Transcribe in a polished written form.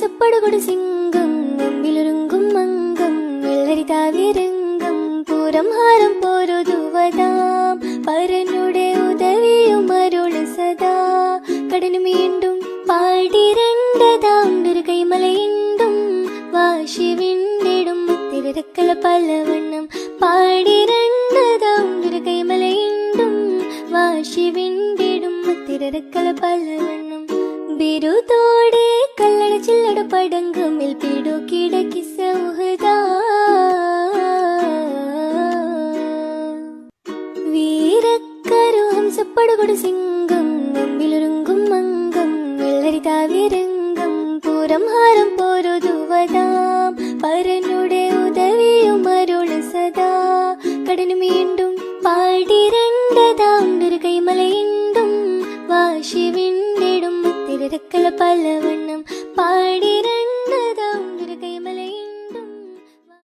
ഹംസപ്പടുകൊടു സിംഗം മുമ്പിലൊരുങ്കും മംഗം വെള്ളരിതാവിരംഗം പൂരം ഹാരം പോരുതുവതാം പരനുടെ ഉദവിയും അരുള് സദാ കടനു വീണ്ടും പാടിരണ്ടതാം ഒരു കൈമലയുണ്ടും വാശി വിണ്ടിടും തിരക്കല പലവണ്ണം പാടിരണ്ടതാം ഒരു കൈമലയുണ്ടും വാശി വിണ്ടിടും തിരക്കല പലവണ്ണം ബിരുദോടെ കല്ലട ചില്ലട പടങ്കമിൽ പിടുകിടക്കി സൗഹൃദ വീരക്കരു ഹംസപ്പടുകൊടു സിംഗം മുമ്പിലൊരുങ്കും മംഗം വെള്ളരിതാവിരംഗം പൂരം ഹാരം പോരുതുവതാം പരനുടെ ഉദവിയും അരുള് സദാ കടനു വീണ്ടും പാടിരണ്ടതാം ഒരു കൈമലയുണ്ടും വാശി വിണ്ടിടും തിരക്കല പലവണ്ണം പാടി